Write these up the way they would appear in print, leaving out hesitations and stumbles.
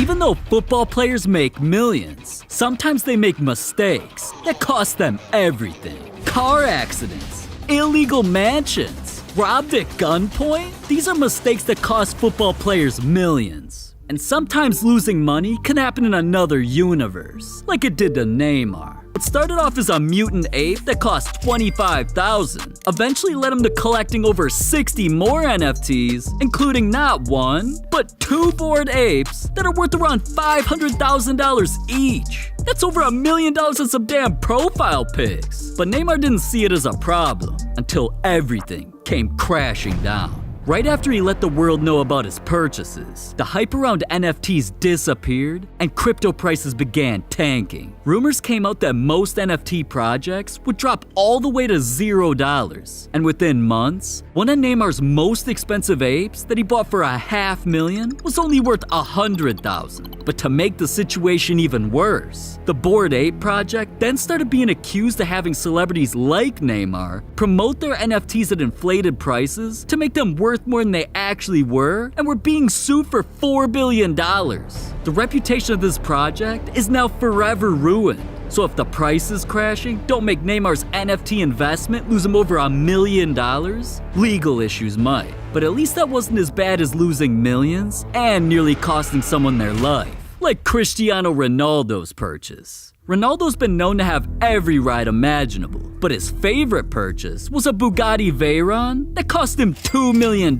Even though football players make millions, sometimes they make mistakes that cost them everything. Car accidents, illegal mansions, robbed at gunpoint? These are mistakes that cost football players millions. And sometimes losing money can happen in another universe, like it did to Neymar. It started off as a mutant ape that cost $25,000, eventually led him to collecting over 60 more NFTs, including not one, but 2 bored apes that are worth around $500,000 each. That's over $1 million in some damn profile pics. But Neymar didn't see it as a problem until everything came crashing down. Right after he let the world know about his purchases, the hype around NFTs disappeared and crypto prices began tanking. Rumors came out that most NFT projects would drop all the way to $0. And within months, one of Neymar's most expensive apes that he bought for $500,000 was only worth $100,000. But to make the situation even worse, the Bored Ape project then started being accused of having celebrities like Neymar promote their NFTs at inflated prices to make them worth more than they actually were, and were being sued for $4 billion. The reputation of this project is now forever ruined. So if the price is crashing, don't make Neymar's NFT investment lose him over $1 million. Legal issues might, but at least that wasn't as bad as losing millions and nearly costing someone their life, like Cristiano Ronaldo's purchase. Ronaldo's been known to have every ride imaginable, but his favorite purchase was a Bugatti Veyron that cost him $2 million.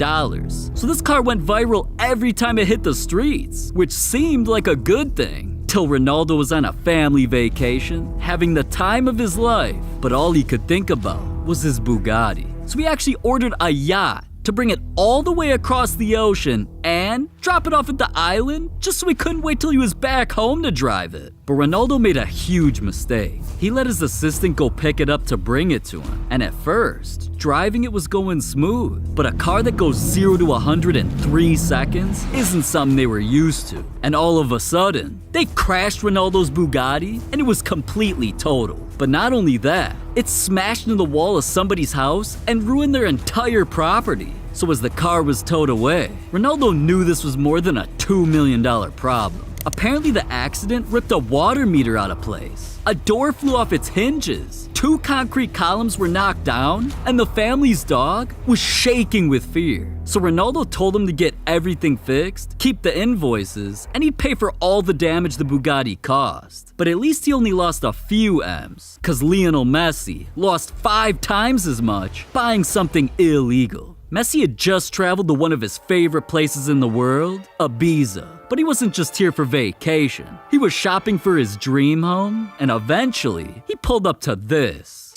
So this car went viral every time it hit the streets, which seemed like a good thing, till Ronaldo was on a family vacation, having the time of his life, but all he could think about was his Bugatti. So he actually ordered a yacht to bring it all the way across the ocean and drop it off at the island just so he couldn't wait till he was back home to drive it. But Ronaldo made a huge mistake. He let his assistant go pick it up to bring it to him. And at first, driving it was going smooth. But a car that goes 0 to 100 in 3 seconds isn't something they were used to. And all of a sudden, they crashed Ronaldo's Bugatti and it was completely totaled. But not only that, it smashed into the wall of somebody's house and ruined their entire property. So as the car was towed away, Ronaldo knew this was more than a $2 million problem. Apparently the accident ripped a water meter out of place. A door flew off its hinges. 2 concrete columns were knocked down, and the family's dog was shaking with fear. So Ronaldo told him to get everything fixed, keep the invoices, and he'd pay for all the damage the Bugatti caused. But at least he only lost a few M's, cause Lionel Messi lost 5 times as much buying something illegal. Messi had just traveled to one of his favorite places in the world, Ibiza. But he wasn't just here for vacation. He was shopping for his dream home, and eventually, he pulled up to this.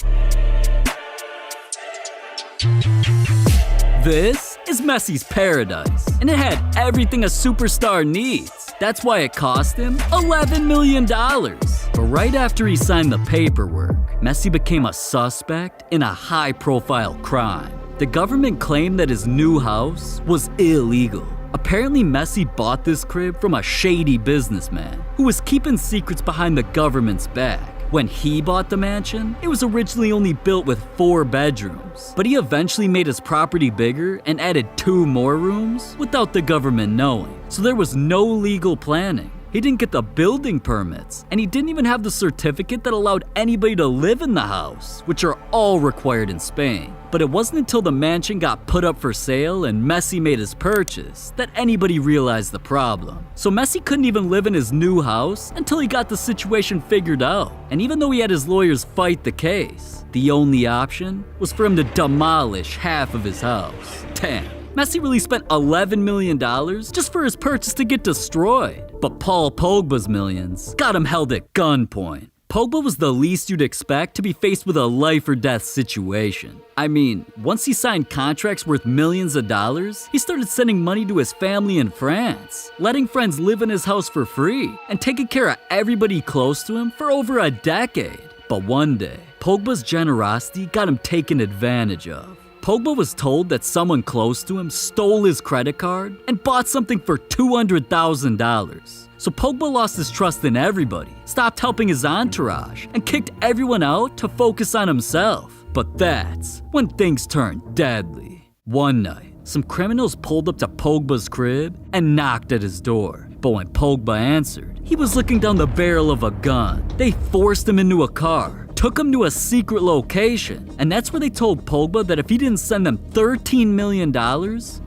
This is Messi's paradise, and it had everything a superstar needs. That's why it cost him $11 million. But right after he signed the paperwork, Messi became a suspect in a high-profile crime. The government claimed that his new house was illegal. Apparently, Messi bought this crib from a shady businessman who was keeping secrets behind the government's back. When he bought the mansion, it was originally only built with 4 bedrooms, but he eventually made his property bigger and added 2 more rooms without the government knowing. So there was no legal planning. He didn't get the building permits, and he didn't even have the certificate that allowed anybody to live in the house, which are all required in Spain. But it wasn't until the mansion got put up for sale and Messi made his purchase that anybody realized the problem. So Messi couldn't even live in his new house until he got the situation figured out. And even though he had his lawyers fight the case, the only option was for him to demolish half of his house. Damn. Messi really spent $11 million just for his purchase to get destroyed. But Paul Pogba's millions got him held at gunpoint. Pogba was the least you'd expect to be faced with a life or death situation. I mean, once he signed contracts worth millions of dollars, he started sending money to his family in France, letting friends live in his house for free, and taking care of everybody close to him for over a decade. But one day, Pogba's generosity got him taken advantage of. Pogba was told that someone close to him stole his credit card and bought something for $200,000. So Pogba lost his trust in everybody, stopped helping his entourage, and kicked everyone out to focus on himself. But that's when things turned deadly. One night, some criminals pulled up to Pogba's crib and knocked at his door. But when Pogba answered, he was looking down the barrel of a gun. They forced him into a car, took him to a secret location, and that's where they told Pogba that if he didn't send them $13 million,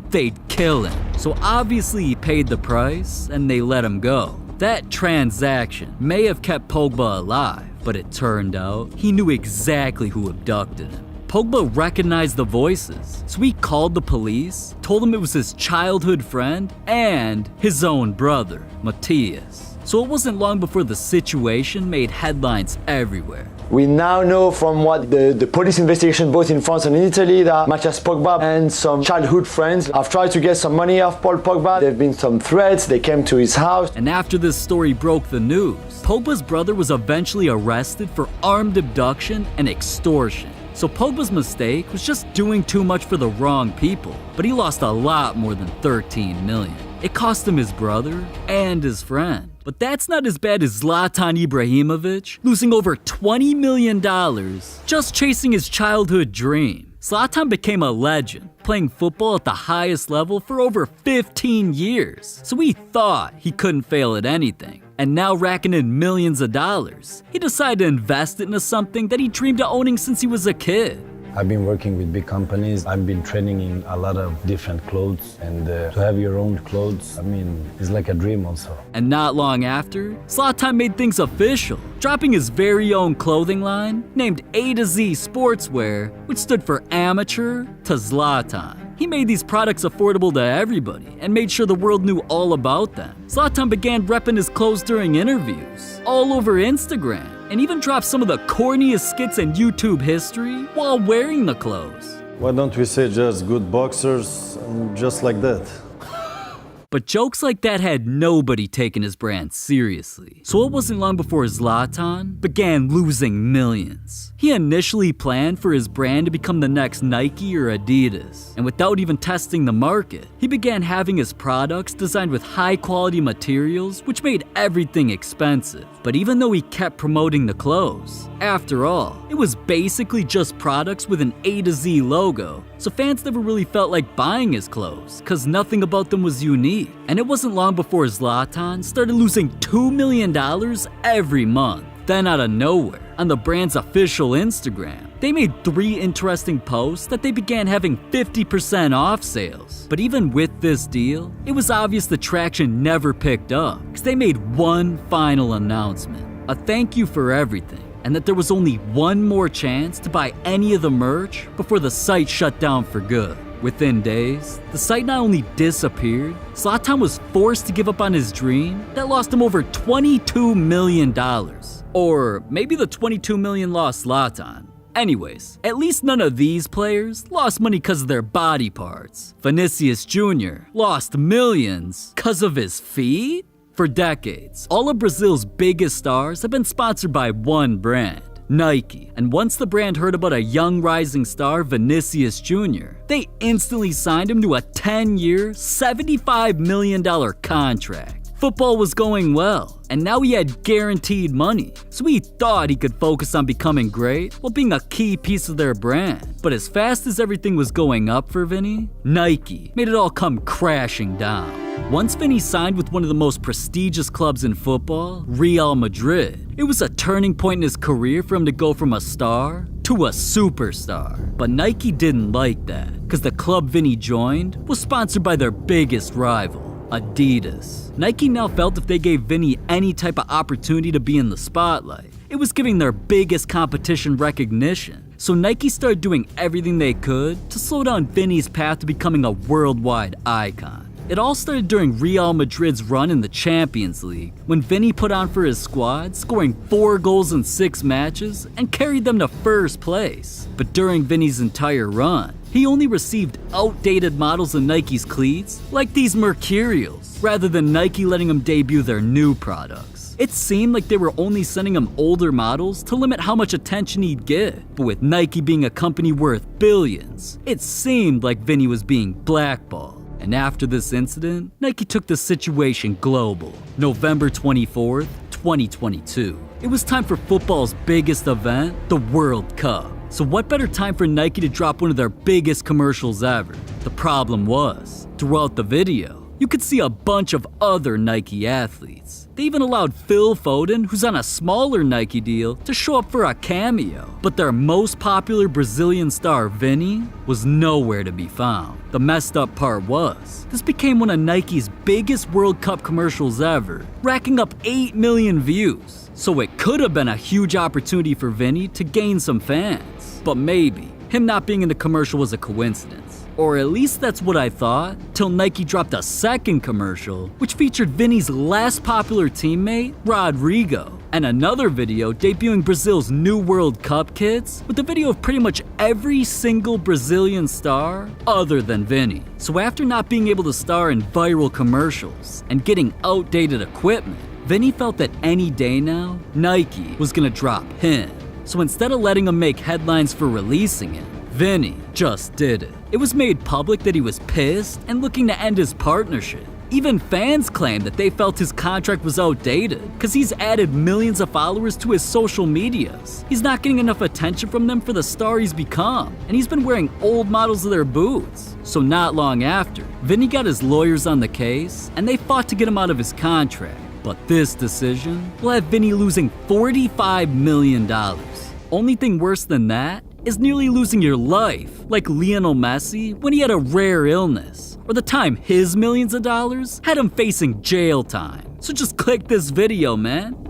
they'd kill him. So obviously he paid the price, and they let him go. That transaction may have kept Pogba alive, but it turned out he knew exactly who abducted him. Pogba recognized the voices, so he called the police, told them it was his childhood friend and his own brother, Matthias. So it wasn't long before the situation made headlines everywhere. We now know from what the police investigation both in France and in Italy that Matthias Pogba and some childhood friends have tried to get some money off Paul Pogba. There have been some threats, they came to his house. And after this story broke the news, Pogba's brother was eventually arrested for armed abduction and extortion. So Pogba's mistake was just doing too much for the wrong people, but he lost a lot more than 13 million. It cost him his brother and his friend. But that's not as bad as Zlatan Ibrahimovic losing over $20 million just chasing his childhood dream. Zlatan became a legend, playing football at the highest level for over 15 years, so he thought he couldn't fail at anything. And now racking in millions of dollars, he decided to invest it into something that he dreamed of owning since he was a kid. I've been working with big companies. I've been training in a lot of different clothes, and to have your own clothes, it's like a dream also. And not long after, Zlatan made things official, dropping his very own clothing line named A to Z Sportswear, which stood for amateur to Zlatan. He made these products affordable to everybody and made sure the world knew all about them. Zlatan began repping his clothes during interviews, all over Instagram, and even dropped some of the corniest skits in YouTube history while wearing the clothes. Why don't we say just good boxers, just like that? But jokes like that had nobody taking his brand seriously. So it wasn't long before Zlatan began losing millions. He initially planned for his brand to become the next Nike or Adidas. And without even testing the market, he began having his products designed with high quality materials, which made everything expensive. But even though he kept promoting the clothes, after all, it was basically just products with an A to Z logo. So fans never really felt like buying his clothes, cause nothing about them was unique. And it wasn't long before Zlatan started losing $2 million every month. Then out of nowhere, on the brand's official Instagram, they made 3 interesting posts that they began having 50% off sales. But even with this deal, it was obvious the traction never picked up, cause they made one final announcement, a thank you for everything, and that there was only one more chance to buy any of the merch before the site shut down for good. Within days, the site not only disappeared, Zlatan was forced to give up on his dream that lost him over $22 million. Or maybe the 22 million lost Zlatan. Anyways, at least none of these players lost money because of their body parts. Vinicius Jr. lost millions because of his feet? For decades, all of Brazil's biggest stars have been sponsored by one brand, Nike. And once the brand heard about a young rising star, Vinicius Jr., they instantly signed him to a 10-year, $75 million contract. Football was going well, and now he had guaranteed money, so he thought he could focus on becoming great while being a key piece of their brand. But as fast as everything was going up for Vinny, Nike made it all come crashing down. Once Vinny signed with one of the most prestigious clubs in football, Real Madrid, it was a turning point in his career for him to go from a star to a superstar. But Nike didn't like that, because the club Vinny joined was sponsored by their biggest rival, Adidas. Nike now felt if they gave Vinny any type of opportunity to be in the spotlight, it was giving their biggest competition recognition. So Nike started doing everything they could to slow down Vinny's path to becoming a worldwide icon. It all started during Real Madrid's run in the Champions League, when Vinny put on for his squad, scoring 4 goals in 6 matches and carried them to first place. But during Vinny's entire run, he only received outdated models of Nike's cleats, like these Mercurials, rather than Nike letting him debut their new products. It seemed like they were only sending him older models to limit how much attention he'd get. But with Nike being a company worth billions, it seemed like Vinny was being blackballed. And after this incident, Nike took the situation global. November 24th, 2022. It was time for football's biggest event, the World Cup. So what better time for Nike to drop one of their biggest commercials ever? The problem was, throughout the video, you could see a bunch of other Nike athletes. They even allowed Phil Foden, who's on a smaller Nike deal, to show up for a cameo. But their most popular Brazilian star, Vini, was nowhere to be found. The messed up part was, this became one of Nike's biggest World Cup commercials ever, racking up 8 million views. So it could have been a huge opportunity for Vini to gain some fans. But maybe him not being in the commercial was a coincidence. Or at least that's what I thought, till Nike dropped a second commercial, which featured Vini's less popular teammate, Rodrigo, and another video debuting Brazil's new World Cup kits, with a video of pretty much every single Brazilian star other than Vini. So after not being able to star in viral commercials and getting outdated equipment, Vini felt that any day now, Nike was gonna drop him. So instead of letting him make headlines for releasing it, Vini just did it. It was made public that he was pissed and looking to end his partnership. Even fans claimed that they felt his contract was outdated because he's added millions of followers to his social medias. He's not getting enough attention from them for the star he's become, and he's been wearing old models of their boots. So not long after, Vini got his lawyers on the case, and they fought to get him out of his contract. But this decision will have Vini losing $45 million. Only thing worse than that is nearly losing your life, like Lionel Messi when he had a rare illness, or the time his millions of dollars had him facing jail time. So just click this video, man.